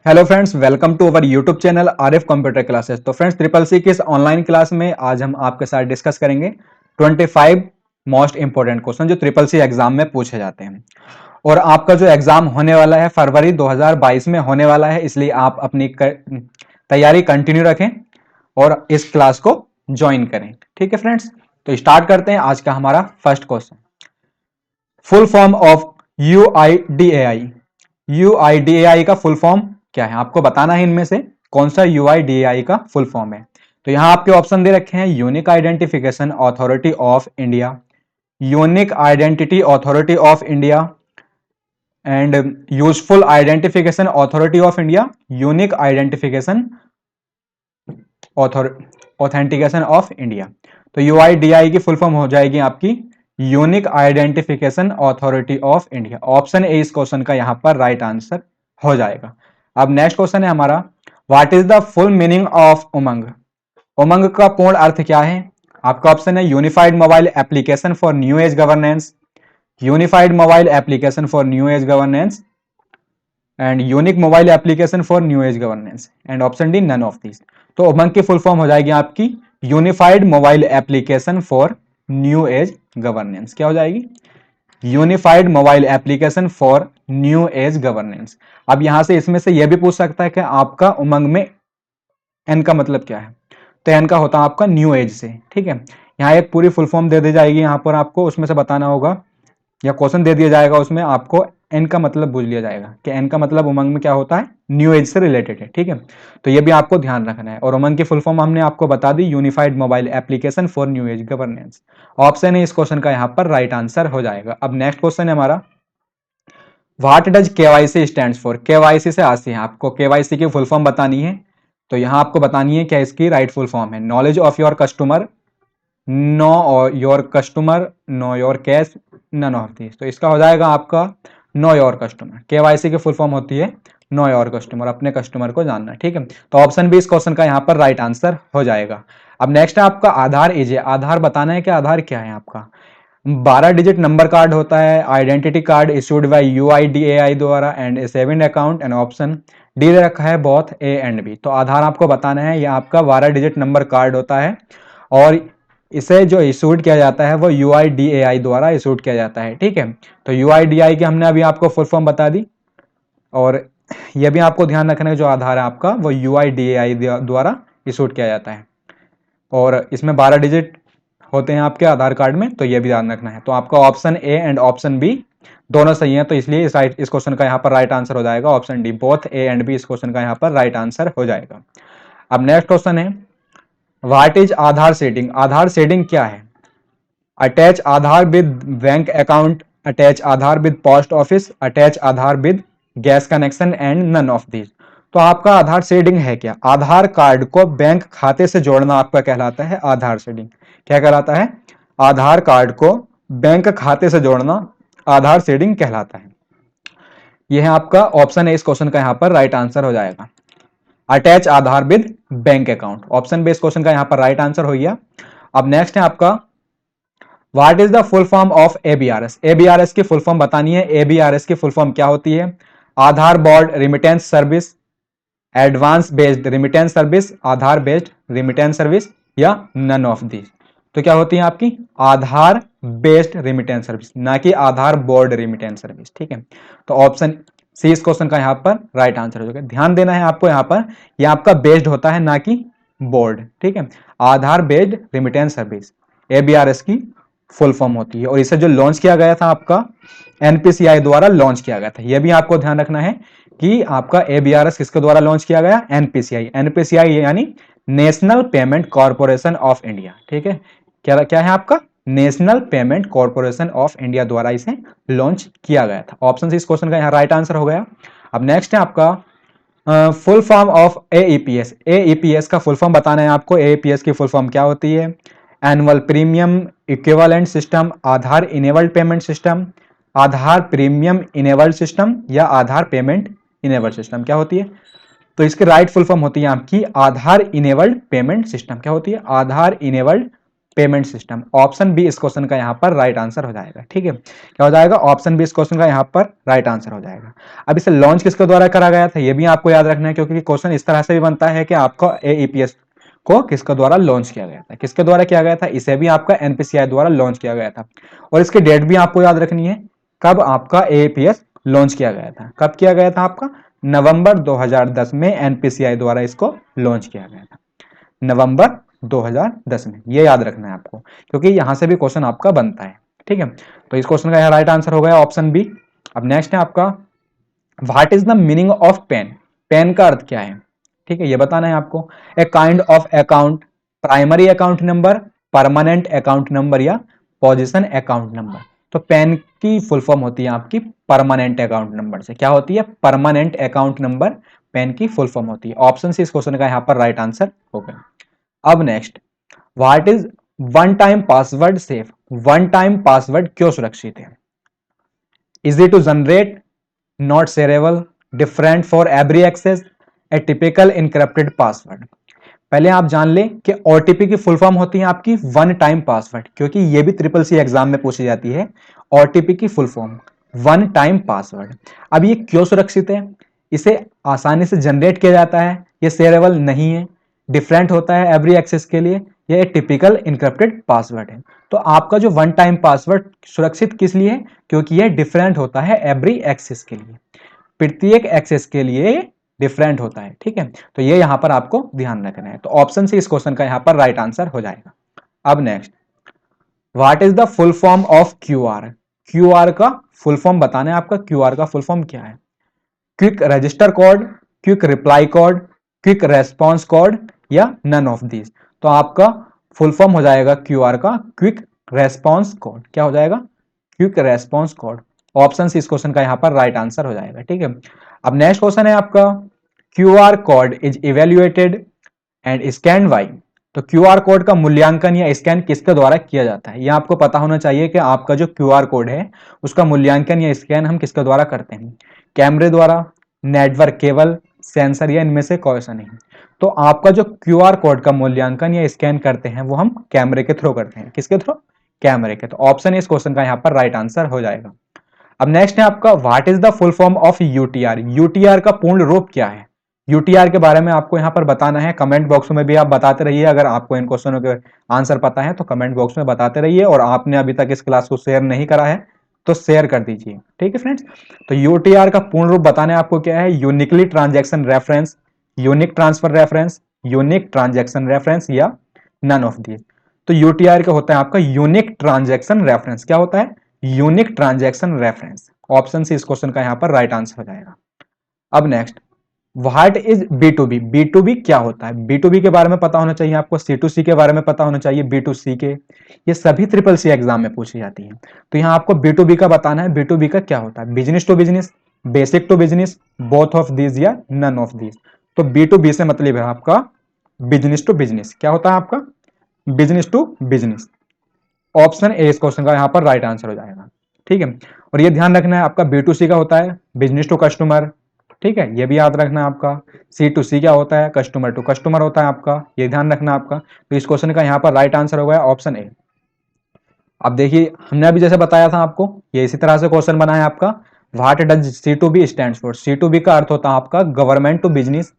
Hello friends, welcome to our YouTube channel Arif computer classes. तो friends, triple C की इस online class में आज हम आपके साथ डिस्कस करेंगे 25 मोस्ट इंपोर्टेंट क्वेश्चन जो ट्रिपल सी एग्जाम में पूछे जाते हैं। और आपका जो एग्जाम होने वाला है फरवरी 2022 में होने वाला है, इसलिए आप अपनी तैयारी कंटिन्यू रखें और इस क्लास को ज्वाइन करें। ठीक है फ्रेंड्स, तो स्टार्ट करते हैं आज का हमारा first question. Full form of UIDAI। UIDAI का फुल फॉर्म क्या है, आपको बताना है इनमें से कौन सा UIDAI का फुल फॉर्म है। तो यहां आपके ऑप्शन दे रखे हैं unique identification authority of India, unique identity authority of India and useful identification authority of India, unique identification authentication of India. तो UIDAI की फुल फॉर्म हो जाएगी आपकी unique identification authority of India. Option A इस question का यहां पर right answer हो जाएगा। अब नेक्स्ट क्वेश्चन है हमारा, what is the full meaning of Umang. Umang का पूर्ण अर्थ क्या है। आपका ऑप्शन है unified mobile application for new age governance, unified mobile application for new age governance and unique mobile application for new age governance and option D none of this. तो उमंग की full form हो जाएगी आपकी unified mobile application for new age governance. क्या हो जाएगी, unified mobile application for new age governance. अब यहां से इसमें से यह भी पूछ सकता है कि आपका उमंग में एन का मतलब क्या है। तो एन का होता है आपका न्यू एज से। ठीक है, यहाँ एक पूरी फुल फॉर्म दे दी जाएगी, यहां पर आपको उसमें से बताना होगा या क्वेश्चन दे दिया जाएगा, उसमें आपको एन का मतलब बुझ लिया जाएगा कि एन का मतलब उमंग में क्या होता है, न्यू एज से रिलेटेड है। ठीक है, तो ये भी आपको ध्यान रखना है। और उमंग की फुल फॉर्म हमने आपको बता दी, unified mobile application for new age governance. Option है इस क्वेश्चन का यहाँ पर राइट आंसर हो जाएगा। अब नेक्स्ट क्वेश्चन है हमारा, what does KYC stands for. KYC से आती है, आपको केवाईसी की फुल फॉर्म बतानी है। तो यहाँ आपको बतानी है क्या इसकी राइट फुल फॉर्म है, knowledge of your customer, know your customer, know your cash, none of this. तो इसका हो जाएगा आपका नो योर कस्टमर। केवाईसी की फुल फॉर्म होती है नो योर कस्टमर, अपने कस्टमर को जानना। ठीक है, तो ऑप्शन बी इस क्वेश्चन का यहाँ पर राइट आंसर हो जाएगा। अब नेक्स्ट है आपका आधार एजे। आधार बताना है कि आधार क्या है आपका। 12 डिजिट नंबर कार्ड होता है, identity card issued by UIDAI द्वारा and saving account and option D दे रखा है बोथ ए एंड बी। तो आधार आपको बताना है, यह आपका 12 डिजिट नंबर कार्ड होता है और इसे जो इशूड किया जाता है वो UIDAI द्वारा इशूड किया जाता है। ठीक है, तो UIDAI की हमने अभी आपको फुल फॉर्म बता दी और यह भी आपको ध्यान रखना है जो आधार है आपका वो UIDAI द्वारा इशूड किया जाता है और इसमें 12 डिजिट होते हैं आपके आधार कार्ड में, तो यह भी ध्यान रखना है। तो आपका option A and option B दोनों सही है, तो इसलिए इस क्वेश्चन का यहाँ पर राइट आंसर हो जाएगा option D, both A and B इस क्वेश्चन का यहाँ पर राइट आंसर हो जाएगा। अब नेक्स्ट क्वेश्चन है, what is Aadhaar shading. Aadhaar shading क्या है। Attach Aadhaar with bank account, attach Aadhaar with post office, attach Aadhaar with gas connection and none of this. तो आपका आधार शेडिंग है क्या, आधार कार्ड को बैंक खाते से जोड़ना आपका कहलाता है आधार शेडिंग। क्या कहलाता है, आधार कार्ड को बैंक खाते से जोड़ना आधार शेडिंग कहलाता है। यह है आपका ऑप्शन है इस क्वेश्चन का यहाँ पर राइट आंसर हो जाएगा, attach Aadhaar with bank account. Option B इस क्वेश्चन का यहाँ पर राइट आंसर हो गया। अब नेक्स्ट है आपका, what is the full form of ABRS। ABRS की फुल फॉर्म बतानी है। ABRS की फुल फॉर्म क्या होती है, Aadhaar board remittance service, advance based remittance service, Aadhaar based remittance service या नन ऑफ दिस। तो क्या होती है आपकी आधार बेस्ड रिमिटेंस सर्विस, ना कि आधार बोर्ड रिमिटेंस सर्विस। ठीक है, तो ऑप्शन सी इस क्वेश्चन का यहाँ पर राइट आंसर हो जाएगा। ध्यान देना है आपको, यहाँ पर यह आपका बेस्ड होता है ना कि बोर्ड। ठीक है, आधार बेस्ड रिमिटेंस सर्विस ABRS की फुल फॉर्म होती है और इसे जो लॉन्च किया गया था आपका NPCI द्वारा लॉन्च किया गया था। यह भी आपको ध्यान रखना है कि आपका ABRS किसके द्वारा लॉन्च किया गया, NPCI यानी national payment corporation of India. ठीक है, क्या क्या है आपका, national payment corporation of India द्वारा इसे लॉन्च किया गया था। ऑप्शन इस क्वेश्चन का यहाँ राइट आंसर हो गया। अब नेक्स्ट है आपका full form of AEPS। AEPS का फुल फॉर्म बताना है आपको। AEPS की फुल फॉर्म क्या होती है, एनुअल प्रीमियम इक्विवेलेंट सिस्टम, आधार इनेबल्ड पेमेंट सिस्टम, आधार प्रीमियम इनेबल्ड सिस्टम या आधार पेमेंट इनेबल्ड सिस्टम। क्या होती है, तो इसकी राइट फुल फॉर्म होती है आपकी आधार इनेबल्ड पेमेंट सिस्टम। क्या होती है, Aadhaar enabled payment system. Option B इस क्वेश्चन का यहाँ पर राइट आंसर हो जाएगा। ठीक है, क्या हो जाएगा? ऑप्शन बी इस क्वेश्चन का यहाँ पर राइट आंसर हो जाएगा। अब इसे लॉन्च किसके द्वारा करा गया था, ये भी आपको याद रखना है, क्योंकि क्वेश्चन इस तरह से भी बनता है कि आपको एईपीएस को किसके द्वारा लॉन्च किया गया था, किसके द्वारा किया गया था, इसे भी आपका एनपीसीआई द्वारा लॉन्च किया गया था। और इसकी डेट भी आपको याद रखनी है, कब आपका एईपीएस लॉन्च किया गया था, कब किया गया था आपका, नवंबर 2010 में एनपीसीआई द्वारा इसको लॉन्च किया गया था, नवंबर 2010 में। ये याद रखना है आपको, क्योंकि यहां से भी क्वेश्चन आपका बनता है। ठीक है, तो इस क्वेश्चन का यह राइट आंसर हो गया ऑप्शन बी। अब नेक्स्ट है आपका, what is the meaning of PAN? PAN का अर्थ क्या है? ठीक है, ये बताना है आपको। A kind of account, primary account number, permanent account number या पोजीशन अकाउंट नंबर। तो पेन की फुल फॉर्म होती है आपकी परमानेंट अकाउंट नंबर से। क्या होती है? परमानेंट अकाउंट नंबर पेन की फुल फॉर्म होती है। ऑप्शन सी इस क्वेश्चन का यहां पर राइट आंसर हो गया। अब next, what is one time password safe? One time password क्यों सुरक्षित है? Easy to generate, not shareable, different for every access, a typical encrypted password. पहले आप जान लें कि ओटीपी की फुल फॉर्म होती है आपकी वन टाइम पासवर्ड, क्योंकि ये भी ट्रिपल सी एग्जाम में पूछी जाती है। ओटीपी की full form one time password. अब ये क्यों सुरक्षित है? इसे आसानी से जनरेट किया जाता है, ये शेयरेबल नहीं है, डिफरेंट होता है एवरी एक्सेस के लिए, ये टिपिकल इनक्रप्टेड पासवर्ड है। तो आपका जो वन टाइम पासवर्ड सुरक्षित किस लिए है? क्योंकि ये डिफरेंट होता है एवरी एक्सेस के लिए, प्रत्येक एक्सेस के लिए डिफरेंट होता है। ठीक है, तो ये यहां पर आपको ध्यान रखना है। तो ऑप्शन सी इस क्वेश्चन का यहां पर राइट आंसर हो जाएगा। अब next, what is the full form of QR? QR का फुल फॉर्म बताना है आपका। क्यूआर का फुल फॉर्म क्या है? Quick register code, quick reply code, quick response code या नन ऑफ दिस। तो आपका फुल फॉर्म हो जाएगा क्यूआर का क्विक रेस्पॉन्स कोड। क्या हो जाएगा? Quick response code. Option C इस क्वेश्चन का यहां पर राइट आंसर हो जाएगा। ठीक है, अब नेक्स्ट क्वेश्चन है आपका, QR code is evaluated and scan by. तो क्यूआर कोड का मूल्यांकन या स्कैन किसके द्वारा किया जाता है? यह आपको पता होना चाहिए कि आपका जो क्यूआर कोड है उसका मूल्यांकन या स्कैन हम किसके द्वारा करते हैं? कैमरे द्वारा, नेटवर्क केबल, सेंसर या इनमें से कोई सा नहीं। तो आपका जो क्यूआर कोड का मूल्यांकन या स्कैन करते हैं वो हम कैमरे के थ्रू करते हैं। किसके थ्रू? कैमरे के। तो ऑप्शन इस क्वेश्चन का यहां पर राइट आंसर हो जाएगा। अब नेक्स्ट है आपका, what is the full form of UTR? UTR का पूर्ण रूप क्या है? यूटीआर के बारे में आपको यहां पर बताना है। कमेंट बॉक्स में भी आप बताते रहिए, अगर आपको इन क्वेश्चनों के आंसर पता है तो कमेंट बॉक्स में बताते रहिए। और आपने अभी तक इस क्लास को शेयर नहीं करा है तो शेयर कर दीजिए। ठीक है फ्रेंड्स, तो यूटीआर का पूर्ण रूप बताने आपको क्या है? Uniquely transaction reference, unique transfer reference, unique transaction reference या नन ऑफ दिस। तो यूटीआर का होता है आपका यूनिक ट्रांजैक्शन रेफरेंस। क्या होता है? Unique transaction reference. Option C इस क्वेश्चन का यहां पर राइट आंसर हो जाएगा। अब next, what is B to B? B to B क्या होता है? बी टू बी के बारे में पता होना चाहिए आपको, सी टू सी के बारे में पता होना चाहिए, बी टू सी के, ये सभी ट्रिपल सी एग्जाम में पूछी जाती है। तो यहां आपको बी टू बी का बताना है। बी टू बी का क्या होता है? Business to business, basic to business, both of these या नन ऑफ दीज। तो बी टू बी से मतलब है आपका बिजनेस टू बिजनेस। क्या होता है आपका? Business to business. Option A इस क्वेश्चन का यहां पर राइट आंसर हो जाएगा। ठीक है, और ये ध्यान रखना है आपका बी टू सी का होता है बिजनेस टू कस्टमर। ठीक है, ये भी याद रखना है आपका। सी टू सी क्या होता है? कस्टमर टू कस्टमर होता है आपका, ये ध्यान रखना आपका। तो इस क्वेश्चन का यहां पर राइट आंसर हो गया ऑप्शन ए। अब देखिए, हमने अभी जैसे बताया था आपको, ये इसी तरह से क्वेश्चन बना है आपका, what does C to B stand for? C to B का अर्थ होता है आपका government to business,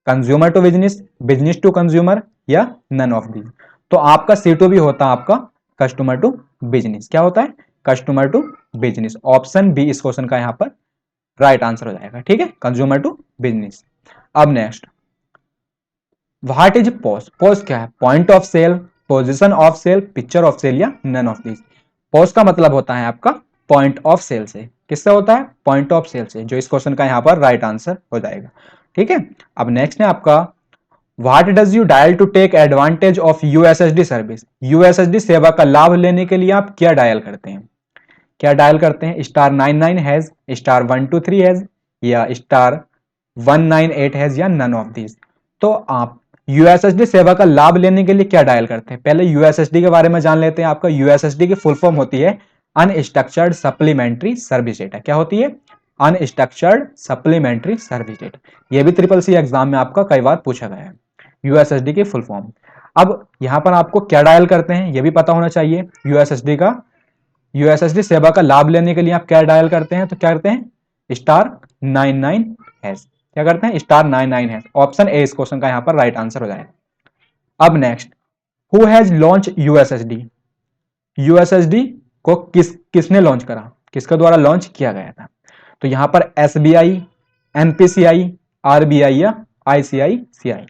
consumer to business, business to consumer या नन ऑफ दीज। तो आपका सी टू बी होता है आपका कस्टमर टू बिजनेस। क्या होता है? Customer to business. Option B इस क्वेश्चन का यहां पर राइट आंसर हो जाएगा। ठीक है, कंज्यूमर टू बिजनेस। अब next, what is post? Post क्या है? Point of sale, position of sale, picture of sale या नन ऑफ दिस। पोस्ट का मतलब होता है आपका पॉइंट ऑफ सेल से। किससे होता है? पॉइंट ऑफ सेल से, जो इस क्वेश्चन का यहां पर राइट आंसर हो जाएगा। ठीक है, अब नेक्स्ट है आपका, what does you dial to take advantage of USSD service? USSD सेवा का लाभ लेने के लिए आप क्या डायल करते हैं? क्या डायल करते हैं? स्टार 99 हैज, स्टार 123 हैज या स्टार 198 हैज या नन ऑफ दिस। तो आप यूएसएसडी सेवा का लाभ लेने के लिए क्या डायल करते हैं? पहले यूएसएसडी के बारे में जान लेते हैं। आपका यूएसएसडी की फुल फॉर्म होती है अनस्ट्रक्चर्ड सप्लीमेंट्री सर्विस डेटा। क्या होती है? Unstructured supplementary service data. यह भी ट्रिपल सी एग्जाम में आपका कई बार पूछा गया है, यूएसएसडी की फुल फॉर्म। अब यहां पर आपको क्या डायल करते हैं ये भी पता होना चाहिए। यूएसएसडी सेवा का लाभ लेने के लिए आप क्या डायल करते हैं, तो क्या करते हैं *99#। क्या करते हैं *99#। ऑप्शन ए इस क्वेश्चन का यहां पर राइट आंसर हो जाएगा। अब next, who has launch USSD. USSD को किसने लॉन्च करा, किसके द्वारा लॉन्च किया गया था, तो यहां पर एसबीआई, एनपीसीआई, आरबीआई या आईसीआईसीआई।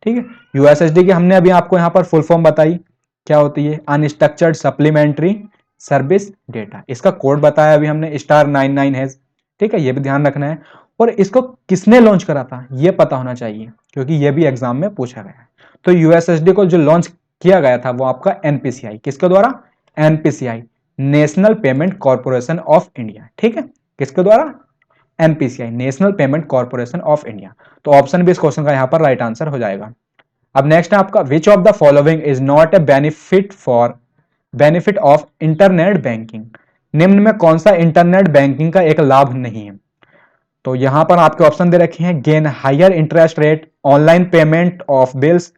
ठीक है, यूएसएसडी की हमने अभी आपको यहां पर फुल फॉर्म बताई, क्या होती है अनस्ट्रक्चर्ड सप्लीमेंट्री सर्विस डेटा। इसका कोड बताया अभी हमने *99#। ठीक है, ये भी ध्यान रखना है। और इसको किसने लॉन्च करा था ये पता होना चाहिए, क्योंकि ये भी एग्जाम में पूछा गया है। तो यूएसएसडी को जो लॉन्च किया गया था वो आपका एनपीसीआई, किसके द्वारा, NPCI, national payment corporation of India. ठीक है, किसके द्वारा, NPCI, national payment corporation of India. तो ऑप्शन भी इस क्वेश्चन का यहां पर राइट आंसर हो जाएगा। अब नेक्स्ट है आपका, which of the following is not a benefit of internet banking. निम्न में कौन सा इंटरनेट बैंकिंग का एक लाभ नहीं है, तो यहां पर आपके ऑप्शन दे रखे हैं, gain higher interest rate, online payment of bills,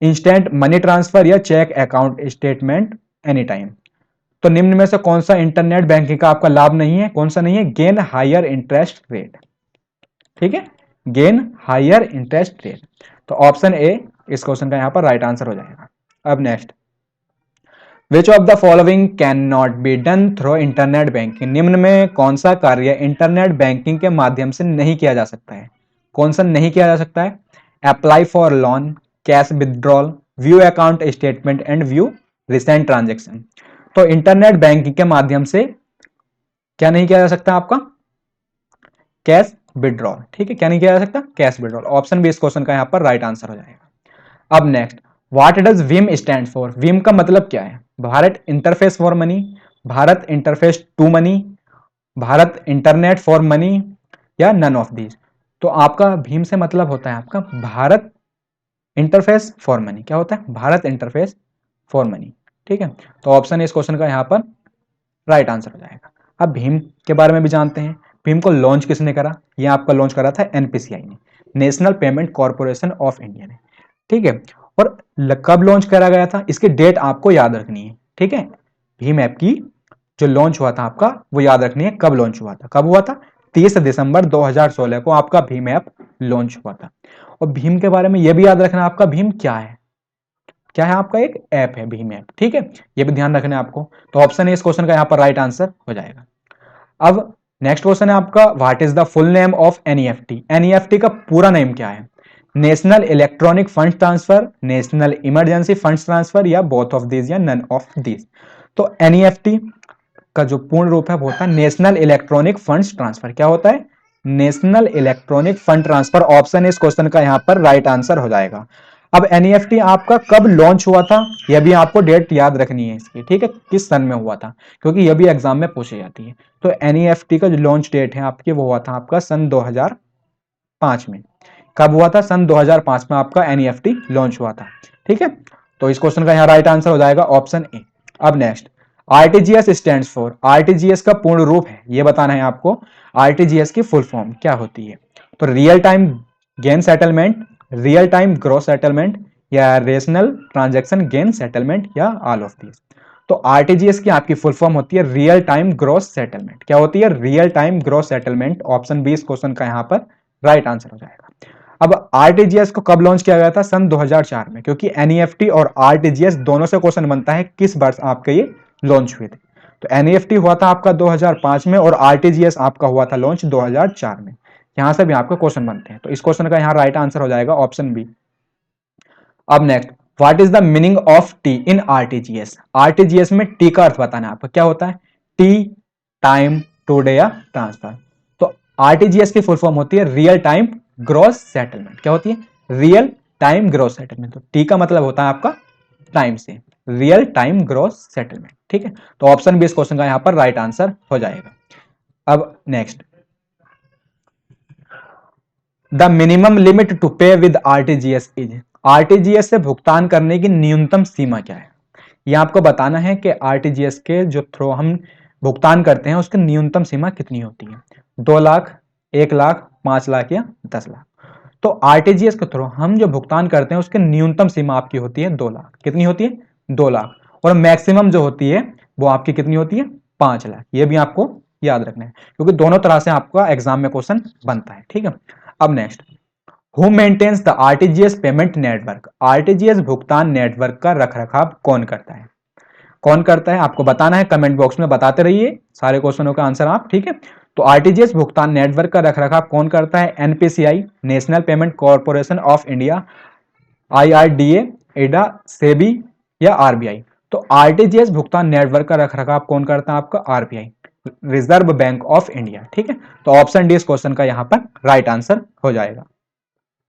instant money transfer या check account statement any time. तो निम्न में से कौन सा इंटरनेट बैंकिंग का आपका लाभ नहीं है, कौन सा नहीं है, गेन हायर इंटरेस्ट रेट। ठीक है, गेन हायर इंटरेस्ट रेट। तो ऑप्शन ए इस क्वेश्चन का यहां पर राइट आंसर हो जाएगा। अब next, which of the following can not be done through internet banking. निम्न में कौन सा कार्य इंटरनेट बैंकिंग के माध्यम से नहीं किया जा सकता है, कौन सा नहीं किया जा सकता है, apply for loan, cash withdrawal, view account statement and view recent transaction. तो इंटरनेट बैंकिंग के माध्यम से क्या नहीं किया जा सकता आपका, कैश विड्रॉल। ठीक है, क्या नहीं किया जा सकता, कैश विड्रॉल। ऑप्शन बी इस क्वेश्चन का यहां पर राइट आंसर हो जाएगा। अब नेक्स्ट, व्हाट डज विम स्टैंड फॉर। विम का मतलब क्या है, Bharat interface for money, Bharat interface to money, Bharat internet for money या नन ऑफ दीज। तो आपका भीम से मतलब होता है आपका भारत इंटरफेस फॉर मनी। क्या होता है, भारत इंटरफेस फॉर मनी। ठीक है, तो ऑप्शन इस क्वेश्चन का यहां पर राइट आंसर हो जाएगा। अब भीम के बारे में भी जानते हैं, भीम को लॉन्च किसने करा, ये आपका लॉन्च करा था एनपीसीआई ने, national payment corporation of India ने। ठीक है, और कब लॉन्च करा गया था, इसकी डेट आपको याद रखनी है। ठीक है, भीम ऐप की जो लॉन्च हुआ था आपका वो याद रखनी है, कब लॉन्च हुआ था, कब हुआ था, 30 दिसंबर 2016 को आपका भीम ऐप लॉन्च हुआ था। और भीम के बारे में यह भी याद रखना आपका, भीम क्या है, क्या है आपका, एक ऐप है भीम ऐप। ठीक है, ये भी ध्यान रखना है आपको। तो ऑप्शन है इस क्वेश्चन का यहां पर राइट आंसर हो जाएगा। अब नेक्स्ट क्वेश्चन है आपका, what is the full name of NEFT. NEFT का पूरा नेम क्या है, national electronic fund transfer, national emergency fund transfer या बोथ ऑफ दीज या नन ऑफ दीज। तो एनईएफटी का जो पूर्ण रूप है वो होता है नेशनल इलेक्ट्रॉनिक फंड्स ट्रांसफर। क्या होता है, national electronic fund transfer. Option इस क्वेश्चन का यहां पर राइट आंसर हो जाएगा। अब एनईएफटी आपका कब लॉन्च हुआ था, यह भी आपको डेट याद रखनी है इसकी। ठीक है, किस सन में हुआ था, क्योंकि यह भी एग्जाम में पूछी जाती है। तो एनईएफटी का जो लॉन्च डेट है आपकी वो हुआ था आपका सन 2005 में। कब हुआ था, सन 2005 में आपका एनईएफटी लॉन्च हुआ था। ठीक है, तो इस क्वेश्चन का यहां राइट आंसर हो जाएगा ऑप्शन ए। अब next, RTGS stands for. RTGS का पूर्ण रूप है ये बताना है आपको, आरटीजीएस की फुल फॉर्म क्या होती है। तो real time gain settlement, real time gross settlement या रेशनल ट्रांजैक्शन गेन सेटलमेंट या ऑल ऑफ दिस। तो आरटीजीएस की आपकी फुल फॉर्म होती है रियल टाइम ग्रॉस सेटलमेंट। क्या होती है, real time gross settlement. Option B इस क्वेश्चन का यहां पर राइट आंसर हो जाएगा। अब आरटीजीएस को कब लॉन्च किया गया था, सन 2004 में, क्योंकि एनईएफटी और आरटीजीएस दोनों से क्वेश्चन बनता है किस वर्ष आपके ये लॉन्च हुए थे। तो एनईएफटी हुआ था आपका 2005 में और आरटीजीएस आपका हुआ था लॉन्च 2004 में। यहां से भी आपके क्वेश्चन बनते हैं। तो इस क्वेश्चन का यहां राइट आंसर हो जाएगा ऑप्शन बी। अब next, what is the meaning of T in RTGS. RTGS में टी का अर्थ बताना है आपको, क्या होता है, टी टाइम टुडे या ट्रांसफर। तो आरटीजीएस की फुल फॉर्म होती है रियल टाइम ग्रॉस सेटलमेंट। क्या होती है, रियल टाइम ग्रॉस सेटलमेंट। तो टी का मतलब होता है आपका टाइम से, रियल टाइम ग्रॉस सेटलमेंट। ठीक है, तो ऑप्शन बी इस क्वेश्चन का यहां पर राइट आंसर हो जाएगा। अब next, the minimum limit to pay with RTGS is. RTGS से भुगतान करने की न्यूनतम सीमा क्या है, यह आपको बताना है कि आरटीजीएस के जो थ्रू हम भुगतान करते हैं उसकी न्यूनतम सीमा कितनी होती है, 2 लाख, 1 लाख, 5 लाख या 10 लाख। तो आरटीजीएस के थ्रू हम जो भुगतान करते हैं उसकी न्यूनतम सीमा आपकी होती है 2 लाख। कितनी होती है? 2 लाख। और मैक्सिमम जो होती है वो आपकी कितनी होती है? 5 लाख। ये भी आपको याद रखना है क्योंकि दोनों तरह से आपका एग्जाम में क्वेश्चन बनता है। ठीक है, अब next, who maintains the RTGS payment network? RTGS भुगतान नेटवर्क का रखरखाव कौन करता है? कौन करता है आपको बताना है, कमेंट बॉक्स में बताते रहिए सारे क्वेश्चनों का आंसर आप। ठीक है, तो आरटीजीएस भुगतान नेटवर्क का रखरखाव कौन करता है? NPCI, national payment corporation of India, IRDA, एडा, सेबी या आरबीआई? तो आरटीजीएस भुगतान नेटवर्क का रखरखाव कौन करता है? आपका RBI, reserve bank of India. ठीक है, तो ऑप्शन डी इस क्वेश्चन का यहां पर राइट आंसर हो जाएगा।